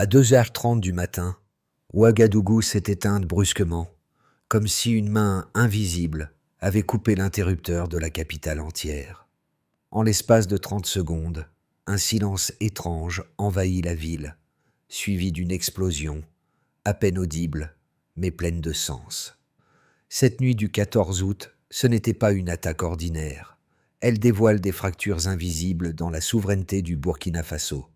À 2h30 du matin, Ouagadougou s'est éteinte brusquement, comme si une main invisible avait coupé l'interrupteur de la capitale entière. En l'espace de 30 secondes, un silence étrange envahit la ville, suivi d'une explosion, à peine audible, mais pleine de sens. Cette nuit du 14 août, ce n'était pas une attaque ordinaire. Elle dévoile des fractures invisibles dans la souveraineté du Burkina Faso,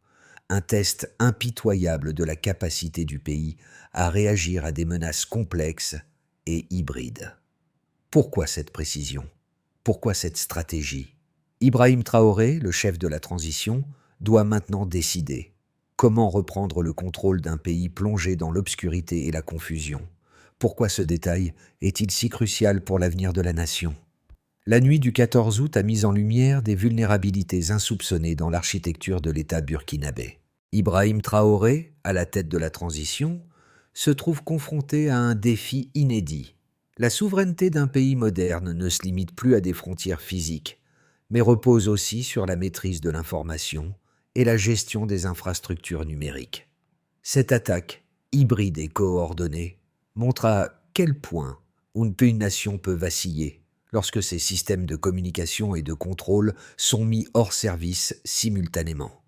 un test impitoyable de la capacité du pays à réagir à des menaces complexes et hybrides. Pourquoi cette précision? Pourquoi cette stratégie? Ibrahim Traoré, le chef de la transition, doit maintenant décider. Comment reprendre le contrôle d'un pays plongé dans l'obscurité et la confusion? Pourquoi ce détail est-il si crucial pour l'avenir de la nation? La nuit du 14 août a mis en lumière des vulnérabilités insoupçonnées dans l'architecture de l'État burkinabé. Ibrahim Traoré, à la tête de la transition, se trouve confronté à un défi inédit. La souveraineté d'un pays moderne ne se limite plus à des frontières physiques, mais repose aussi sur la maîtrise de l'information et la gestion des infrastructures numériques. Cette attaque, hybride et coordonnée, montre à quel point une nation peut vaciller lorsque ses systèmes de communication et de contrôle sont mis hors service simultanément.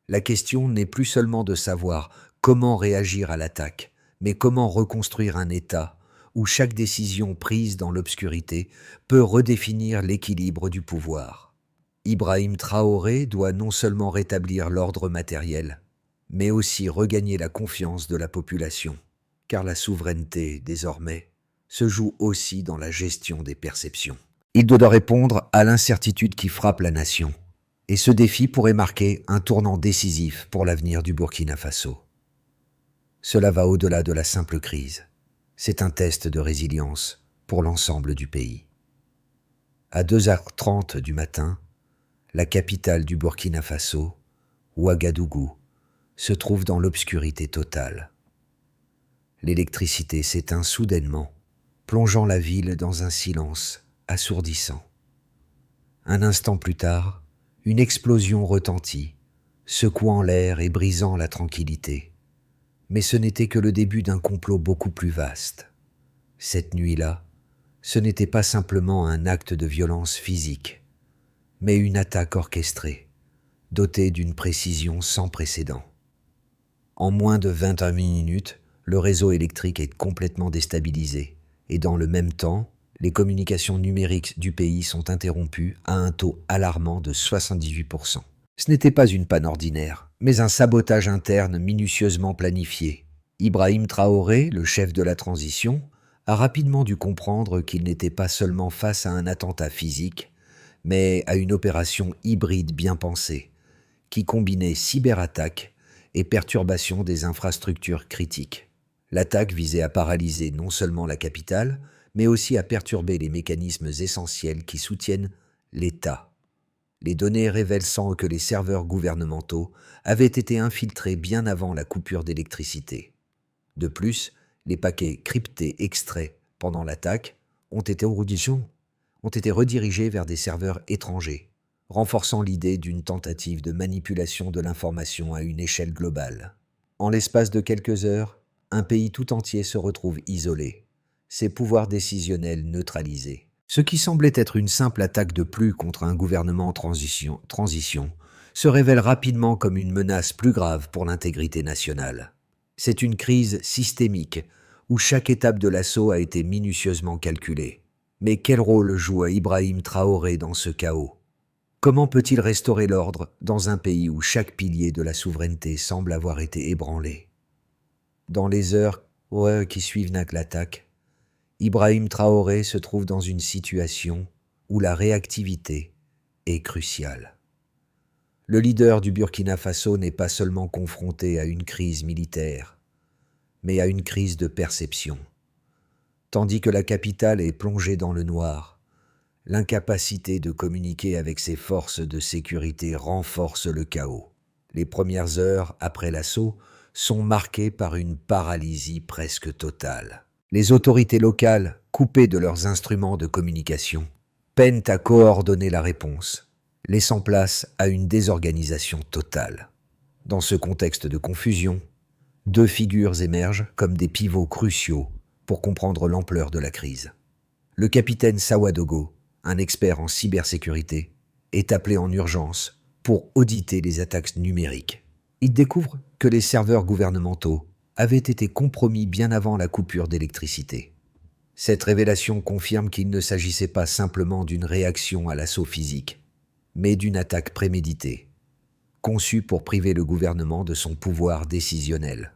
La question n'est plus seulement de savoir comment réagir à l'attaque, mais comment reconstruire un État où chaque décision prise dans l'obscurité peut redéfinir l'équilibre du pouvoir. Ibrahim Traoré doit non seulement rétablir l'ordre matériel, mais aussi regagner la confiance de la population, car la souveraineté, désormais, se joue aussi dans la gestion des perceptions. Il doit répondre à l'incertitude qui frappe la nation, et ce défi pourrait marquer un tournant décisif pour l'avenir du Burkina Faso. Cela va au-delà de la simple crise. C'est un test de résilience pour l'ensemble du pays. À 2h30 du matin, la capitale du Burkina Faso, Ouagadougou, se trouve dans l'obscurité totale. L'électricité s'éteint soudainement, plongeant la ville dans un silence assourdissant. Un instant plus tard, une explosion retentit, secouant l'air et brisant la tranquillité. Mais ce n'était que le début d'un complot beaucoup plus vaste. Cette nuit-là, ce n'était pas simplement un acte de violence physique, mais une attaque orchestrée, dotée d'une précision sans précédent. En moins de 21 minutes, le réseau électrique est complètement déstabilisé, et dans le même temps, les communications numériques du pays sont interrompues à un taux alarmant de 78%. Ce n'était pas une panne ordinaire, mais un sabotage interne minutieusement planifié. Ibrahim Traoré, le chef de la transition, a rapidement dû comprendre qu'il n'était pas seulement face à un attentat physique, mais à une opération hybride bien pensée, qui combinait cyberattaque et perturbation des infrastructures critiques. L'attaque visait à paralyser non seulement la capitale, mais aussi à perturber les mécanismes essentiels qui soutiennent l'État. Les données révèlent sans que les serveurs gouvernementaux avaient été infiltrés bien avant la coupure d'électricité. De plus, les paquets cryptés extraits pendant l'attaque ont été redirigés vers des serveurs étrangers, renforçant l'idée d'une tentative de manipulation de l'information à une échelle globale. En l'espace de quelques heures, un pays tout entier se retrouve isolé, ses pouvoirs décisionnels neutralisés. Ce qui semblait être une simple attaque de plus contre un gouvernement en transition se révèle rapidement comme une menace plus grave pour l'intégrité nationale. C'est une crise systémique où chaque étape de l'assaut a été minutieusement calculée. Mais quel rôle joue Ibrahim Traoré dans ce chaos? Comment peut-il restaurer l'ordre dans un pays où chaque pilier de la souveraineté semble avoir été ébranlé? Dans les heures qui suivent l'attaque, Ibrahim Traoré se trouve dans une situation où la réactivité est cruciale. Le leader du Burkina Faso n'est pas seulement confronté à une crise militaire, mais à une crise de perception. Tandis que la capitale est plongée dans le noir, l'incapacité de communiquer avec ses forces de sécurité renforce le chaos. Les premières heures après l'assaut sont marquées par une paralysie presque totale. Les autorités locales, coupées de leurs instruments de communication, peinent à coordonner la réponse, laissant place à une désorganisation totale. Dans ce contexte de confusion, Deux figures émergent comme des pivots cruciaux pour comprendre l'ampleur de la crise. Le capitaine Sawadogo, un expert en cybersécurité, est appelé en urgence pour auditer les attaques numériques. Il découvre que les serveurs gouvernementaux avaient été compromis bien avant la coupure d'électricité. Cette révélation confirme qu'il ne s'agissait pas simplement d'une réaction à l'assaut physique, mais d'une attaque préméditée, conçue pour priver le gouvernement de son pouvoir décisionnel.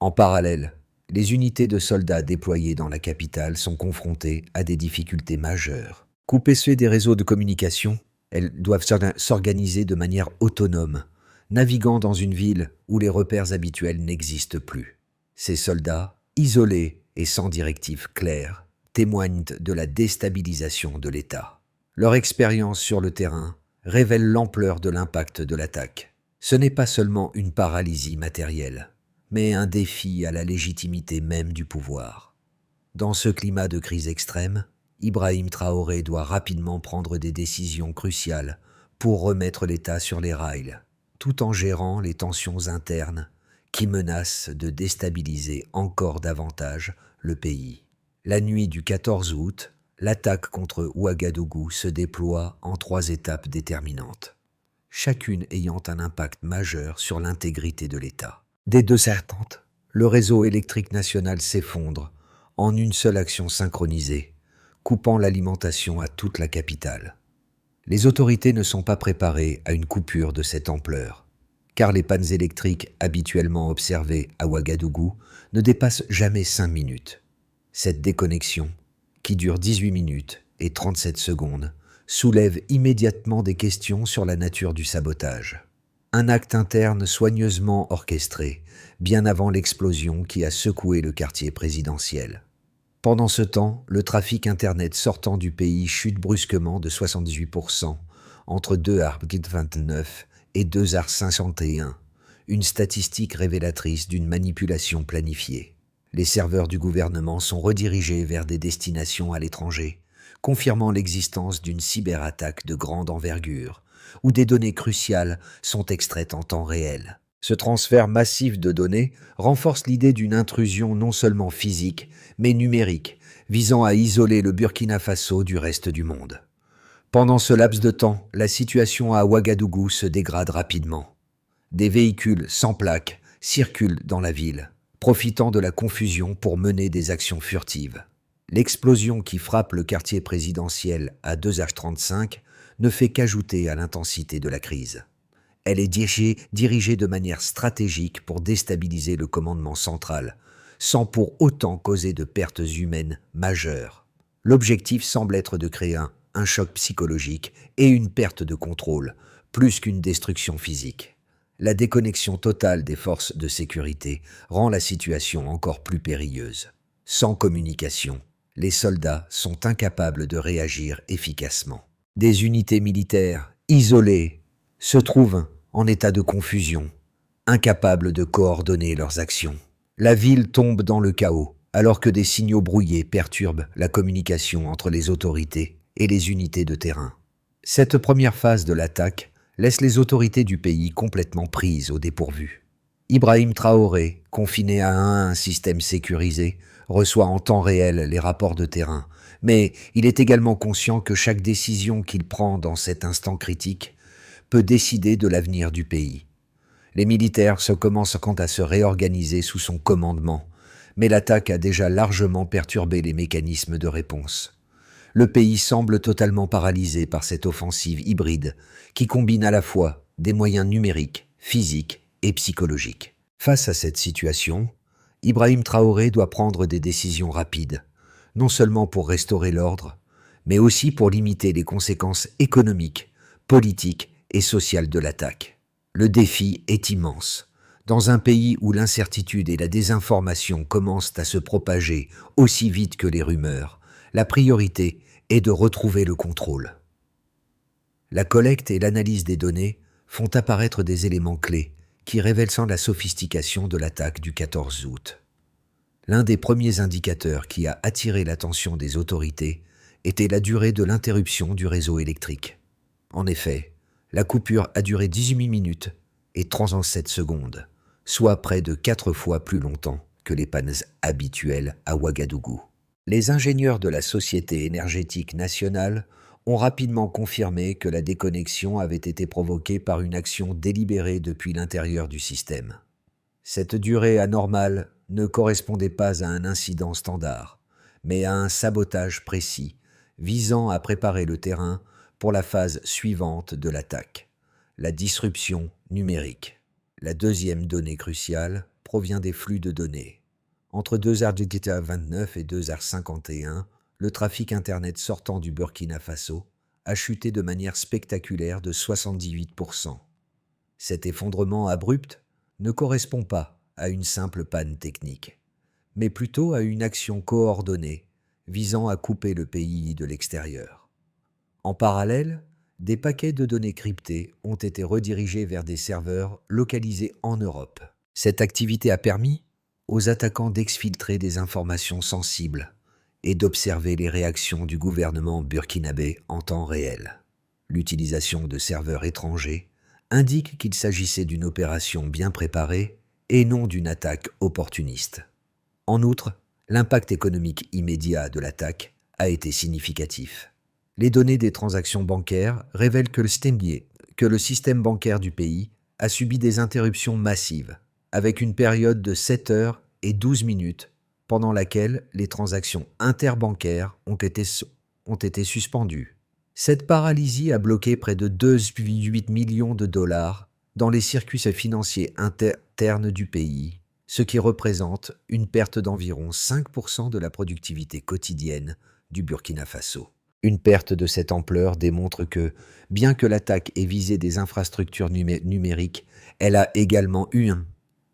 En parallèle, les unités de soldats déployées dans la capitale sont confrontées à des difficultés majeures. Coupées des réseaux de communication, elles doivent s'organiser de manière autonome, naviguant dans une ville où les repères habituels n'existent plus. Ces soldats, isolés et sans directive claire, témoignent de la déstabilisation de l'État. Leur expérience sur le terrain révèle l'ampleur de l'impact de l'attaque. Ce n'est pas seulement une paralysie matérielle, mais un défi à la légitimité même du pouvoir. Dans ce climat de crise extrême, Ibrahim Traoré doit rapidement prendre des décisions cruciales pour remettre l'État sur les rails, tout en gérant les tensions internes qui menacent de déstabiliser encore davantage le pays. La nuit du 14 août, l'attaque contre Ouagadougou se déploie en 3 étapes déterminantes, chacune ayant un impact majeur sur l'intégrité de l'État. Des deux serpentes, le réseau électrique national s'effondre en une seule action synchronisée, coupant l'alimentation à toute la capitale. Les autorités ne sont pas préparées à une coupure de cette ampleur, car les pannes électriques habituellement observées à Ouagadougou ne dépassent jamais 5 minutes. Cette déconnexion, qui dure 18 minutes et 37 secondes, soulève immédiatement des questions sur la nature du sabotage. Un acte interne soigneusement orchestré, bien avant l'explosion qui a secoué le quartier présidentiel. Pendant ce temps, le trafic Internet sortant du pays chute brusquement de 78% entre 2h29 et 2h51, une statistique révélatrice d'une manipulation planifiée. Les serveurs du gouvernement sont redirigés vers des destinations à l'étranger, confirmant l'existence d'une cyberattaque de grande envergure, où des données cruciales sont extraites en temps réel. Ce transfert massif de données renforce l'idée d'une intrusion non seulement physique, mais numérique, visant à isoler le Burkina Faso du reste du monde. Pendant ce laps de temps, la situation à Ouagadougou se dégrade rapidement. Des véhicules sans plaques circulent dans la ville, profitant de la confusion pour mener des actions furtives. L'explosion qui frappe le quartier présidentiel à 2h35 ne fait qu'ajouter à l'intensité de la crise. Elle est dirigée de manière stratégique pour déstabiliser le commandement central, sans pour autant causer de pertes humaines majeures. L'objectif semble être de créer un choc psychologique et une perte de contrôle, plus qu'une destruction physique. La déconnexion totale des forces de sécurité rend la situation encore plus périlleuse. Sans communication, les soldats sont incapables de réagir efficacement. Des unités militaires isolées se trouvent en état de confusion, incapables de coordonner leurs actions. La ville tombe dans le chaos, alors que des signaux brouillés perturbent la communication entre les autorités et les unités de terrain. Cette première phase de l'attaque laisse les autorités du pays complètement prises au dépourvu. Ibrahim Traoré, confiné à un système sécurisé, reçoit en temps réel les rapports de terrain, mais il est également conscient que chaque décision qu'il prend dans cet instant critique peut décider de l'avenir du pays. Les militaires commencent quant à se réorganiser sous son commandement, mais l'attaque a déjà largement perturbé les mécanismes de réponse. Le pays semble totalement paralysé par cette offensive hybride qui combine à la fois des moyens numériques, physiques et psychologiques. Face à cette situation, Ibrahim Traoré doit prendre des décisions rapides, non seulement pour restaurer l'ordre, mais aussi pour limiter les conséquences économiques, politiques et sociales de l'attaque. Le défi est immense. Dans un pays où l'incertitude et la désinformation commencent à se propager aussi vite que les rumeurs, la priorité est de retrouver le contrôle. La collecte et l'analyse des données font apparaître des éléments clés qui révèlent la sophistication de l'attaque du 14 août. L'un des premiers indicateurs qui a attiré l'attention des autorités était la durée de l'interruption du réseau électrique. En effet, la coupure a duré 18 minutes et 37 secondes, soit près de 4 fois plus longtemps que les pannes habituelles à Ouagadougou. Les ingénieurs de la Société énergétique nationale ont rapidement confirmé que la déconnexion avait été provoquée par une action délibérée depuis l'intérieur du système. Cette durée anormale ne correspondait pas à un incident standard, mais à un sabotage précis visant à préparer le terrain pour la phase suivante de l'attaque, la disruption numérique. La deuxième donnée cruciale provient des flux de données. Entre 2h29 et 2h51, le trafic Internet sortant du Burkina Faso a chuté de manière spectaculaire de 78%. Cet effondrement abrupt ne correspond pas à une simple panne technique, mais plutôt à une action coordonnée visant à couper le pays de l'extérieur. En parallèle, des paquets de données cryptées ont été redirigés vers des serveurs localisés en Europe. Cette activité a permis aux attaquants d'exfiltrer des informations sensibles et d'observer les réactions du gouvernement burkinabé en temps réel. L'utilisation de serveurs étrangers indique qu'il s'agissait d'une opération bien préparée et non d'une attaque opportuniste. En outre, l'impact économique immédiat de l'attaque a été significatif. Les données des transactions bancaires révèlent que le système bancaire du pays a subi des interruptions massives, avec une période de 7 heures et 12 minutes pendant laquelle les transactions interbancaires ont été suspendues. Cette paralysie a bloqué près de 2,8 millions de dollars dans les circuits financiers internes du pays, ce qui représente une perte d'environ 5% de la productivité quotidienne du Burkina Faso. Une perte de cette ampleur démontre que, bien que l'attaque ait visé des infrastructures numériques, elle a également eu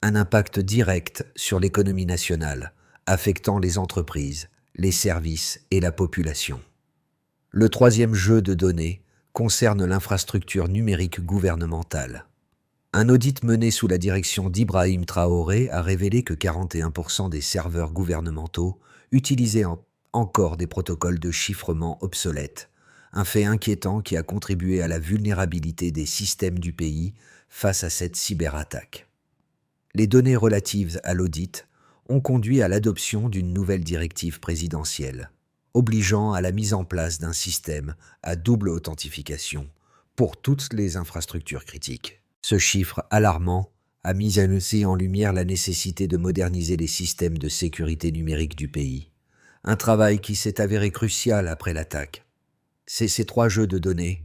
un impact direct sur l'économie nationale, affectant les entreprises, les services et la population. Le troisième jeu de données concerne l'infrastructure numérique gouvernementale. Un audit mené sous la direction d'Ibrahim Traoré a révélé que 41% des serveurs gouvernementaux utilisaient encore des protocoles de chiffrement obsolètes, un fait inquiétant qui a contribué à la vulnérabilité des systèmes du pays face à cette cyberattaque. Les données relatives à l'audit ont conduit à l'adoption d'une nouvelle directive présidentielle, obligeant à la mise en place d'un système à double authentification pour toutes les infrastructures critiques. Ce chiffre alarmant a mis ainsi en lumière la nécessité de moderniser les systèmes de sécurité numérique du pays, un travail qui s'est avéré crucial après l'attaque. Ces trois jeux de données,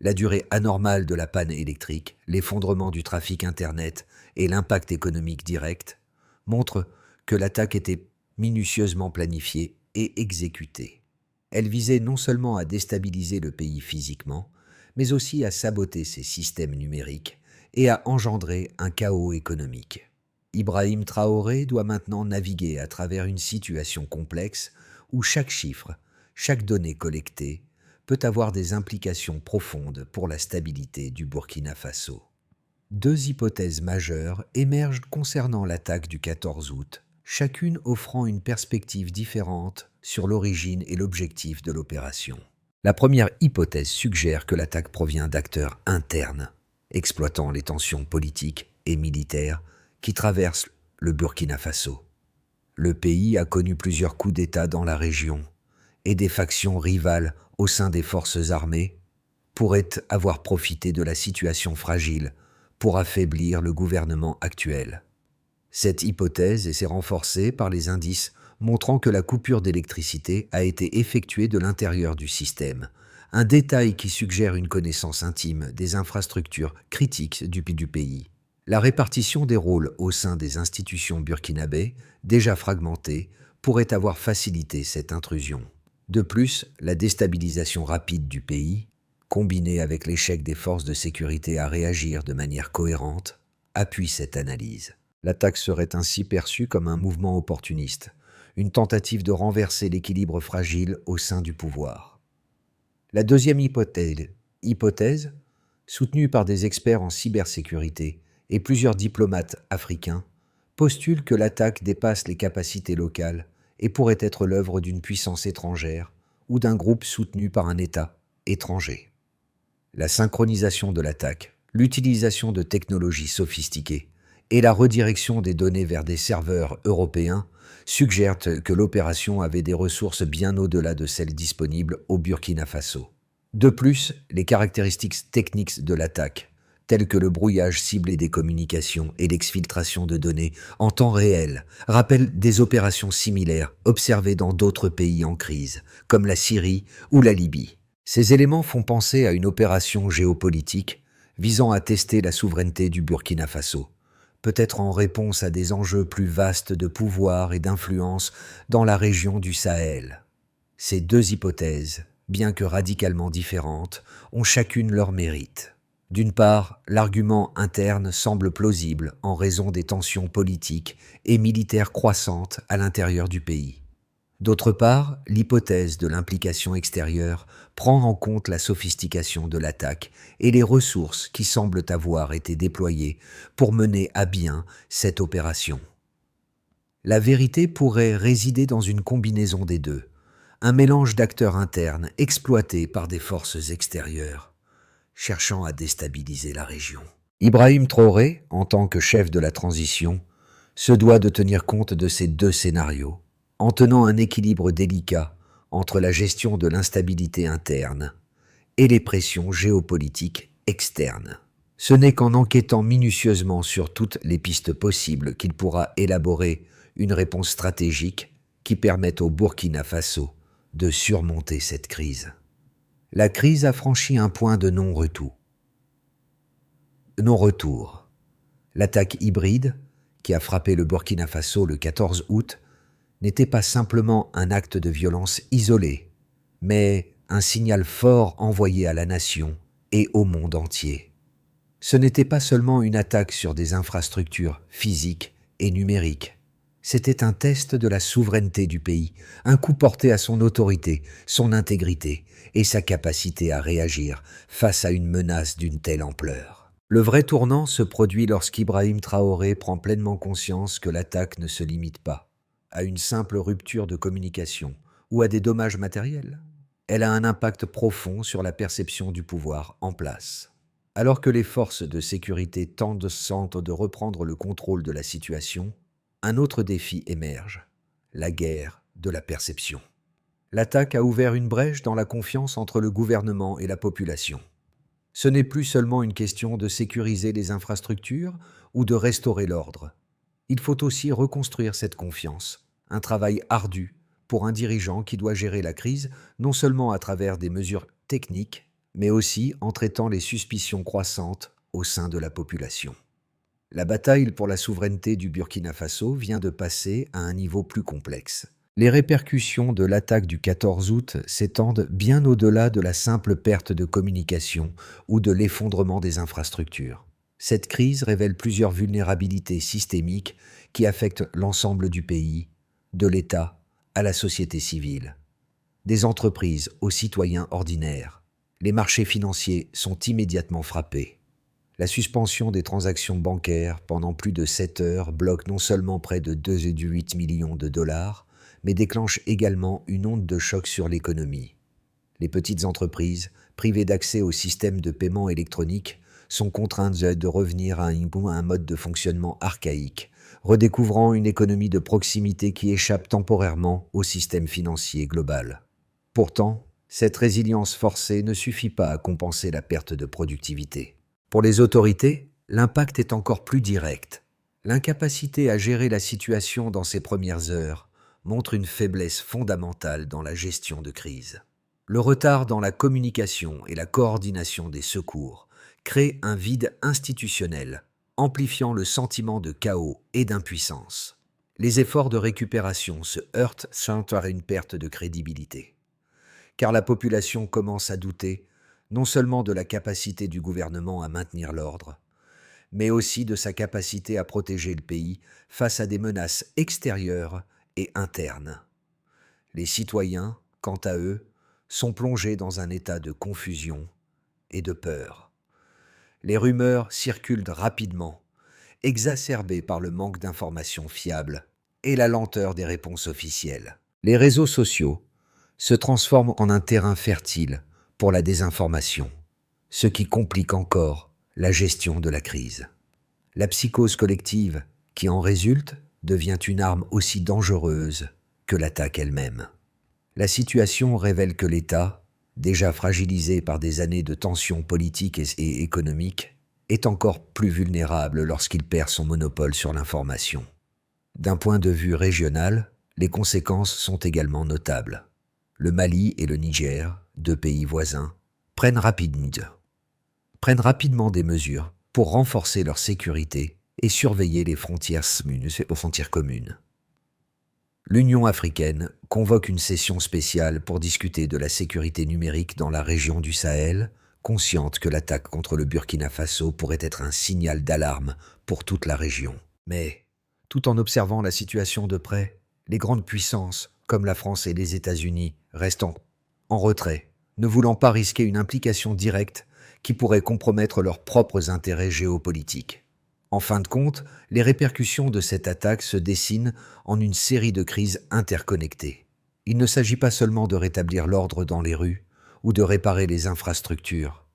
la durée anormale de la panne électrique, l'effondrement du trafic Internet et l'impact économique direct, montrent que l'attaque était minutieusement planifiée et exécutée. Elle visait non seulement à déstabiliser le pays physiquement, mais aussi à saboter ses systèmes numériques et à engendrer un chaos économique. Ibrahim Traoré doit maintenant naviguer à travers une situation complexe où chaque chiffre, chaque donnée collectée, peut avoir des implications profondes pour la stabilité du Burkina Faso. Deux hypothèses majeures émergent concernant l'attaque du 14 août, chacune offrant une perspective différente sur l'origine et l'objectif de l'opération. La première hypothèse suggère que l'attaque provient d'acteurs internes, exploitant les tensions politiques et militaires qui traversent le Burkina Faso. Le pays a connu plusieurs coups d'État dans la région et des factions rivales au sein des forces armées pourraient avoir profité de la situation fragile pour affaiblir le gouvernement actuel. Cette hypothèse s'est renforcée par les indices montrant que la coupure d'électricité a été effectuée de l'intérieur du système, un détail qui suggère une connaissance intime des infrastructures critiques du pays. La répartition des rôles au sein des institutions burkinabées, déjà fragmentées, pourrait avoir facilité cette intrusion. De plus, la déstabilisation rapide du pays, combinée avec l'échec des forces de sécurité à réagir de manière cohérente, appuie cette analyse. L'attaque serait ainsi perçue comme un mouvement opportuniste, une tentative de renverser l'équilibre fragile au sein du pouvoir. La deuxième hypothèse, soutenue par des experts en cybersécurité et plusieurs diplomates africains, postule que l'attaque dépasse les capacités locales et pourrait être l'œuvre d'une puissance étrangère ou d'un groupe soutenu par un État étranger. La synchronisation de l'attaque, l'utilisation de technologies sophistiquées et la redirection des données vers des serveurs européens suggèrent que l'opération avait des ressources bien au-delà de celles disponibles au Burkina Faso. De plus, les caractéristiques techniques de l'attaque, telles que le brouillage ciblé des communications et l'exfiltration de données en temps réel, rappellent des opérations similaires observées dans d'autres pays en crise, comme la Syrie ou la Libye. Ces éléments font penser à une opération géopolitique visant à tester la souveraineté du Burkina Faso, peut-être en réponse à des enjeux plus vastes de pouvoir et d'influence dans la région du Sahel. Ces deux hypothèses, bien que radicalement différentes, ont chacune leur mérite. D'une part, l'argument interne semble plausible en raison des tensions politiques et militaires croissantes à l'intérieur du pays. D'autre part, l'hypothèse de l'implication extérieure prend en compte la sophistication de l'attaque et les ressources qui semblent avoir été déployées pour mener à bien cette opération. La vérité pourrait résider dans une combinaison des deux, un mélange d'acteurs internes exploités par des forces extérieures, cherchant à déstabiliser la région. Ibrahim Traoré, en tant que chef de la transition, se doit de tenir compte de ces deux scénarios, en tenant un équilibre délicat entre la gestion de l'instabilité interne et les pressions géopolitiques externes. Ce n'est qu'en enquêtant minutieusement sur toutes les pistes possibles qu'il pourra élaborer une réponse stratégique qui permette au Burkina Faso de surmonter cette crise. La crise a franchi un point de non-retour. L'attaque hybride, qui a frappé le Burkina Faso le 14 août, n'était pas simplement un acte de violence isolé, mais un signal fort envoyé à la nation et au monde entier. Ce n'était pas seulement une attaque sur des infrastructures physiques et numériques. C'était un test de la souveraineté du pays, un coup porté à son autorité, son intégrité et sa capacité à réagir face à une menace d'une telle ampleur. Le vrai tournant se produit lorsqu'Ibrahim Traoré prend pleinement conscience que l'attaque ne se limite pas à une simple rupture de communication ou à des dommages matériels. Elle a un impact profond sur la perception du pouvoir en place. Alors que les forces de sécurité tentent de reprendre le contrôle de la situation, un autre défi émerge, la guerre de la perception. L'attaque a ouvert une brèche dans la confiance entre le gouvernement et la population. Ce n'est plus seulement une question de sécuriser les infrastructures ou de restaurer l'ordre. Il faut aussi reconstruire cette confiance, un travail ardu pour un dirigeant qui doit gérer la crise non seulement à travers des mesures techniques, mais aussi en traitant les suspicions croissantes au sein de la population. La bataille pour la souveraineté du Burkina Faso vient de passer à un niveau plus complexe. Les répercussions de l'attaque du 14 août s'étendent bien au-delà de la simple perte de communication ou de l'effondrement des infrastructures. Cette crise révèle plusieurs vulnérabilités systémiques qui affectent l'ensemble du pays, de l'État à la société civile, des entreprises aux citoyens ordinaires. Les marchés financiers sont immédiatement frappés. La suspension des transactions bancaires pendant plus de 7 heures bloque non seulement près de 2,8 millions de dollars, mais déclenche également une onde de choc sur l'économie. Les petites entreprises, privées d'accès au système de paiement électronique, sont contraintes de revenir à un mode de fonctionnement archaïque, redécouvrant une économie de proximité qui échappe temporairement au système financier global. Pourtant, cette résilience forcée ne suffit pas à compenser la perte de productivité. Pour les autorités, l'impact est encore plus direct. L'incapacité à gérer la situation dans ces premières heures montre une faiblesse fondamentale dans la gestion de crise. Le retard dans la communication et la coordination des secours crée un vide institutionnel, amplifiant le sentiment de chaos et d'impuissance. Les efforts de récupération se heurtent à une perte de crédibilité, car la population commence à douter non seulement de la capacité du gouvernement à maintenir l'ordre, mais aussi de sa capacité à protéger le pays face à des menaces extérieures et internes. Les citoyens, quant à eux, sont plongés dans un état de confusion et de peur. Les rumeurs circulent rapidement, exacerbées par le manque d'informations fiables et la lenteur des réponses officielles. Les réseaux sociaux se transforment en un terrain fertile pour la désinformation, ce qui complique encore la gestion de la crise. La psychose collective qui en résulte devient une arme aussi dangereuse que l'attaque elle-même. La situation révèle que l'État, déjà fragilisé par des années de tensions politiques et économiques, est encore plus vulnérable lorsqu'il perd son monopole sur l'information. D'un point de vue régional, les conséquences sont également notables. Le Mali et le Niger, deux pays voisins, prennent rapidement des mesures pour renforcer leur sécurité et surveiller les frontières communes. L'Union africaine convoque une session spéciale pour discuter de la sécurité numérique dans la région du Sahel, consciente que l'attaque contre le Burkina Faso pourrait être un signal d'alarme pour toute la région. Mais, tout en observant la situation de près, les grandes puissances, comme la France et les États-Unis, restent en retrait, ne voulant pas risquer une implication directe qui pourrait compromettre leurs propres intérêts géopolitiques. En fin de compte, les répercussions de cette attaque se dessinent en une série de crises interconnectées. Il ne s'agit pas seulement de rétablir l'ordre dans les rues ou de réparer les infrastructures.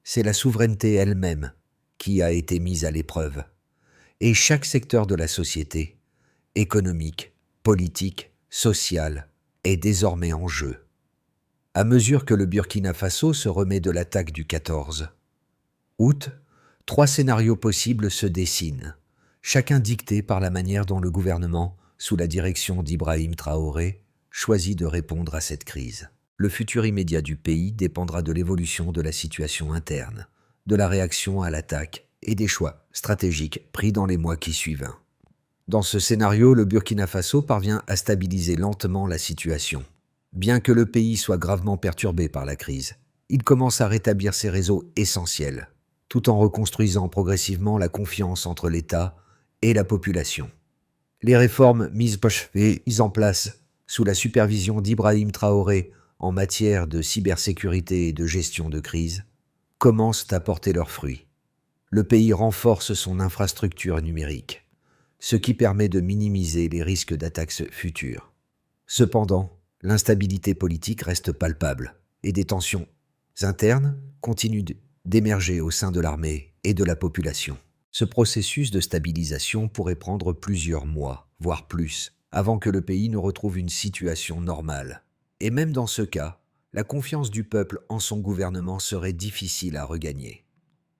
C'est la souveraineté elle-même qui a été mise à l'épreuve. Et chaque secteur de la société, économique, politique, social, est désormais en jeu. À mesure que le Burkina Faso se remet de l'attaque du 14 août, 3 scénarios possibles se dessinent, chacun dicté par la manière dont le gouvernement, sous la direction d'Ibrahim Traoré, choisit de répondre à cette crise. Le futur immédiat du pays dépendra de l'évolution de la situation interne, de la réaction à l'attaque et des choix stratégiques pris dans les mois qui suivent. Dans ce scénario, le Burkina Faso parvient à stabiliser lentement la situation. Bien que le pays soit gravement perturbé par la crise, il commence à rétablir ses réseaux essentiels, tout en reconstruisant progressivement la confiance entre l'État et la population. Les réformes mises en place sous la supervision d'Ibrahim Traoré en matière de cybersécurité et de gestion de crise commencent à porter leurs fruits. Le pays renforce son infrastructure numérique, ce qui permet de minimiser les risques d'attaques futures. Cependant, l'instabilité politique reste palpable et des tensions internes continuent d'émerger au sein de l'armée et de la population. Ce processus de stabilisation pourrait prendre plusieurs mois, voire plus, avant que le pays ne retrouve une situation normale. Et même dans ce cas, la confiance du peuple en son gouvernement serait difficile à regagner.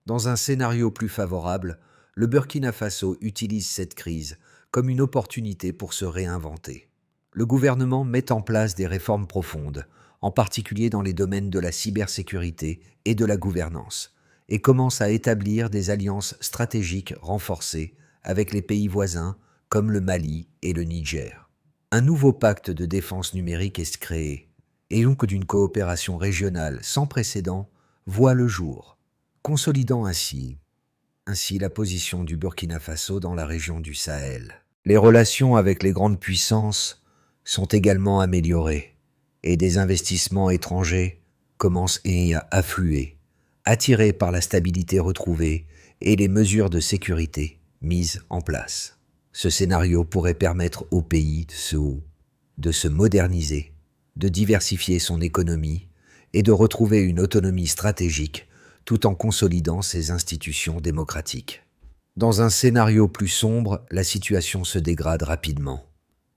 Dans un scénario plus favorable, le Burkina Faso utilise cette crise comme une opportunité pour se réinventer. Le gouvernement met en place des réformes profondes, en particulier dans les domaines de la cybersécurité et de la gouvernance, et commence à établir des alliances stratégiques renforcées avec les pays voisins comme le Mali et le Niger. Un nouveau pacte de défense numérique est créé, et donc d'une coopération régionale sans précédent voit le jour, consolidant ainsi la position du Burkina Faso dans la région du Sahel. Les relations avec les grandes puissances sont également améliorées et des investissements étrangers commencent à affluer, attirés par la stabilité retrouvée et les mesures de sécurité mises en place. Ce scénario pourrait permettre au pays de se moderniser, de diversifier son économie et de retrouver une autonomie stratégique tout en consolidant ses institutions démocratiques. Dans un scénario plus sombre, la situation se dégrade rapidement.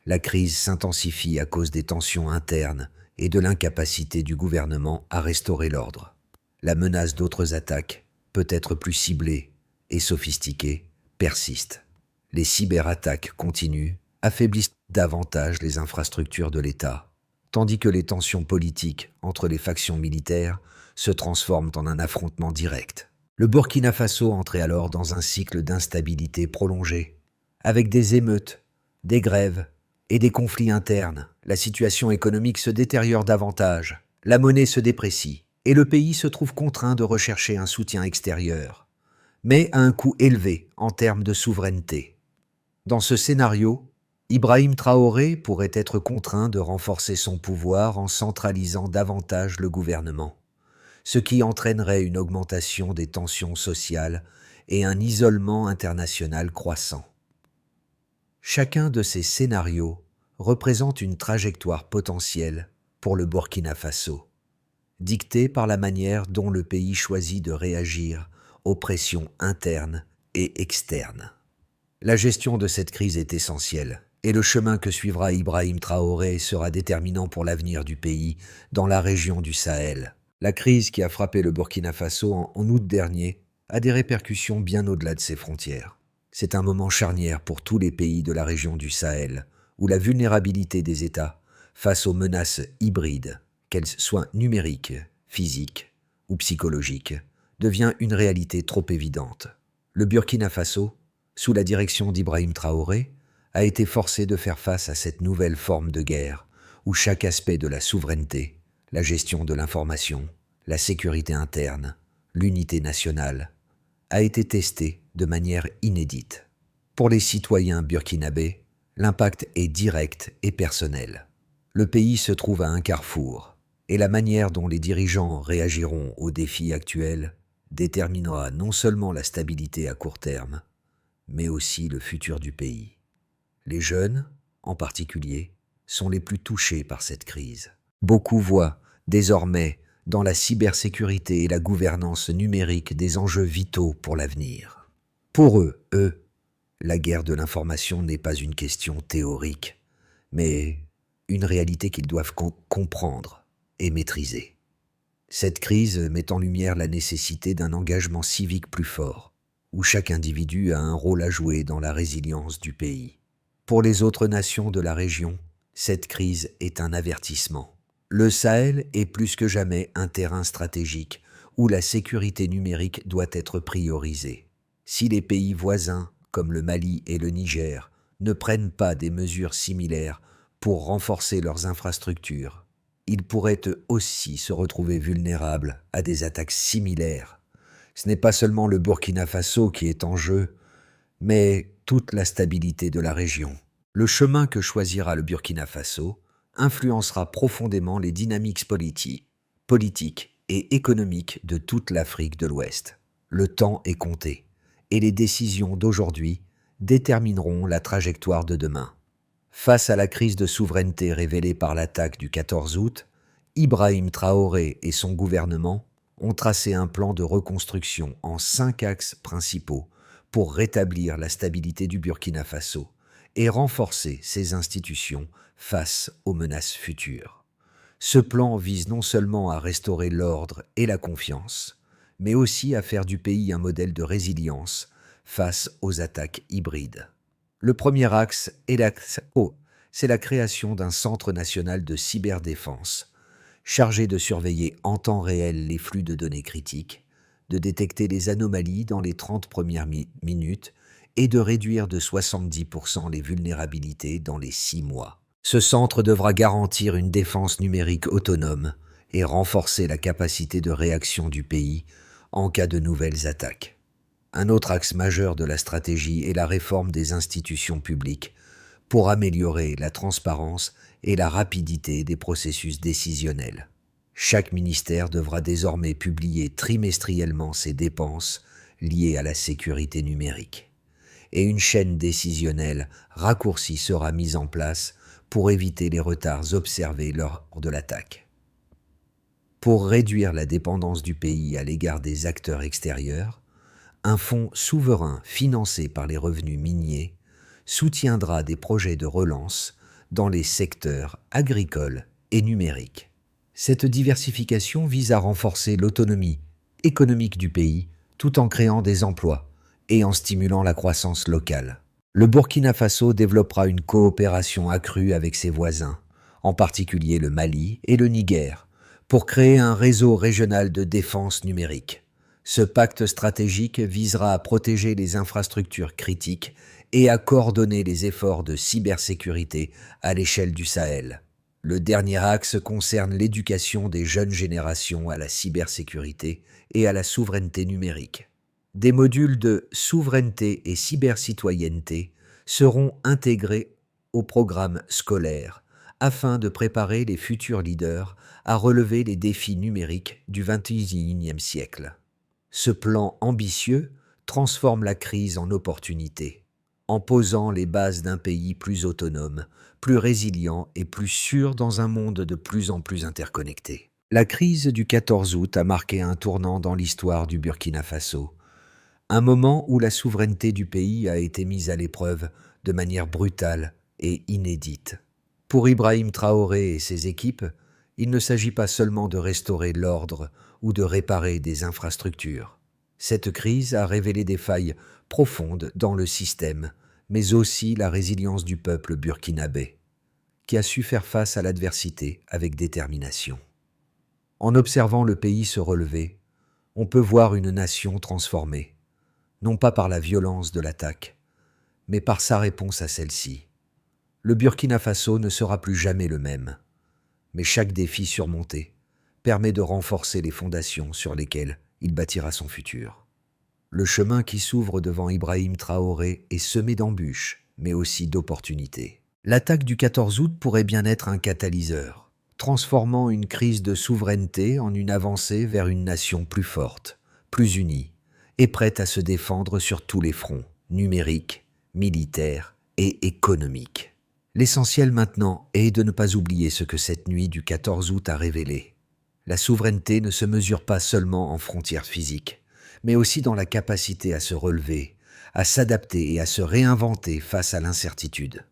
La crise s'intensifie à cause des tensions internes et de l'incapacité du gouvernement à restaurer l'ordre. La menace d'autres attaques, peut-être plus ciblées et sophistiquées, persiste. Les cyberattaques continuent, affaiblissent davantage les infrastructures de l'État, tandis que les tensions politiques entre les factions militaires se transforment en un affrontement direct. Le Burkina Faso entrait alors dans un cycle d'instabilité prolongée, avec des émeutes, des grèves et des conflits internes. La situation économique se détériore davantage, la monnaie se déprécie, et le pays se trouve contraint de rechercher un soutien extérieur, mais à un coût élevé en termes de souveraineté. Dans ce scénario, Ibrahim Traoré pourrait être contraint de renforcer son pouvoir en centralisant davantage le gouvernement, ce qui entraînerait une augmentation des tensions sociales et un isolement international croissant. Chacun de ces scénarios représente une trajectoire potentielle pour le Burkina Faso, dictée par la manière dont le pays choisit de réagir aux pressions internes et externe. La gestion de cette crise est essentielle, et le chemin que suivra Ibrahim Traoré sera déterminant pour l'avenir du pays dans la région du Sahel. La crise qui a frappé le Burkina Faso en août dernier a des répercussions bien au-delà de ses frontières. C'est un moment charnière pour tous les pays de la région du Sahel, où la vulnérabilité des États face aux menaces hybrides, qu'elles soient numériques, physiques ou psychologiques, devient une réalité trop évidente. Le Burkina Faso, sous la direction d'Ibrahim Traoré, a été forcé de faire face à cette nouvelle forme de guerre, où chaque aspect de la souveraineté, la gestion de l'information, la sécurité interne, l'unité nationale, a été testé de manière inédite. Pour les citoyens burkinabés, l'impact est direct et personnel. Le pays se trouve à un carrefour, et la manière dont les dirigeants réagiront aux défis actuels déterminera non seulement la stabilité à court terme, mais aussi le futur du pays. Les jeunes, en particulier, sont les plus touchés par cette crise. Beaucoup voient désormais dans la cybersécurité et la gouvernance numérique des enjeux vitaux pour l'avenir. Pour eux, la guerre de l'information n'est pas une question théorique, mais une réalité qu'ils doivent comprendre et maîtriser. Cette crise met en lumière la nécessité d'un engagement civique plus fort, où chaque individu a un rôle à jouer dans la résilience du pays. Pour les autres nations de la région, cette crise est un avertissement. Le Sahel est plus que jamais un terrain stratégique où la sécurité numérique doit être priorisée. Si les pays voisins, comme le Mali et le Niger, ne prennent pas des mesures similaires pour renforcer leurs infrastructures, ils pourraient eux aussi se retrouver vulnérables à des attaques similaires. Ce n'est pas seulement le Burkina Faso qui est en jeu, mais toute la stabilité de la région. Le chemin que choisira le Burkina Faso influencera profondément les dynamiques politiques et économiques de toute l'Afrique de l'Ouest. Le temps est compté, et les décisions d'aujourd'hui détermineront la trajectoire de demain. Face à la crise de souveraineté révélée par l'attaque du 14 août, Ibrahim Traoré et son gouvernement ont tracé un plan de reconstruction en 5 axes principaux pour rétablir la stabilité du Burkina Faso et renforcer ses institutions face aux menaces futures. Ce plan vise non seulement à restaurer l'ordre et la confiance, mais aussi à faire du pays un modèle de résilience face aux attaques hybrides. Le premier axe est c'est la création d'un centre national de cyberdéfense, chargé de surveiller en temps réel les flux de données critiques, de détecter les anomalies dans les 30 premières minutes et de réduire de 70% les vulnérabilités dans les 6 mois. Ce centre devra garantir une défense numérique autonome et renforcer la capacité de réaction du pays en cas de nouvelles attaques. Un autre axe majeur de la stratégie est la réforme des institutions publiques pour améliorer la transparence et la rapidité des processus décisionnels. Chaque ministère devra désormais publier trimestriellement ses dépenses liées à la sécurité numérique. Et une chaîne décisionnelle raccourcie sera mise en place pour éviter les retards observés lors de l'attaque. Pour réduire la dépendance du pays à l'égard des acteurs extérieurs, un fonds souverain financé par les revenus miniers soutiendra des projets de relance dans les secteurs agricoles et numériques. Cette diversification vise à renforcer l'autonomie économique du pays tout en créant des emplois et en stimulant la croissance locale. Le Burkina Faso développera une coopération accrue avec ses voisins, en particulier le Mali et le Niger, pour créer un réseau régional de défense numérique. Ce pacte stratégique visera à protéger les infrastructures critiques et à coordonner les efforts de cybersécurité à l'échelle du Sahel. Le dernier axe concerne l'éducation des jeunes générations à la cybersécurité et à la souveraineté numérique. Des modules de souveraineté et cybercitoyenneté seront intégrés au programme scolaire afin de préparer les futurs leaders à relever les défis numériques du XXIe siècle. Ce plan ambitieux transforme la crise en opportunité, en posant les bases d'un pays plus autonome, plus résilient et plus sûr dans un monde de plus en plus interconnecté. La crise du 14 août a marqué un tournant dans l'histoire du Burkina Faso, Un moment où la souveraineté du pays a été mise à l'épreuve de manière brutale et inédite. Pour Ibrahim Traoré et ses équipes, il ne s'agit pas seulement de restaurer l'ordre ou de réparer des infrastructures. Cette crise a révélé des failles profondes dans le système, mais aussi la résilience du peuple burkinabé, qui a su faire face à l'adversité avec détermination. En observant le pays se relever, on peut voir une nation transformée, non pas par la violence de l'attaque, mais par sa réponse à celle-ci. Le Burkina Faso ne sera plus jamais le même, mais chaque défi surmonté permet de renforcer les fondations sur lesquelles il bâtira son futur. Le chemin qui s'ouvre devant Ibrahim Traoré est semé d'embûches, mais aussi d'opportunités. L'attaque du 14 août pourrait bien être un catalyseur, transformant une crise de souveraineté en une avancée vers une nation plus forte, plus unie, et prête à se défendre sur tous les fronts, numériques, militaires et économiques. L'essentiel maintenant est de ne pas oublier ce que cette nuit du 14 août a révélé. La souveraineté ne se mesure pas seulement en frontières physiques, mais aussi dans la capacité à se relever, à s'adapter et à se réinventer face à l'incertitude.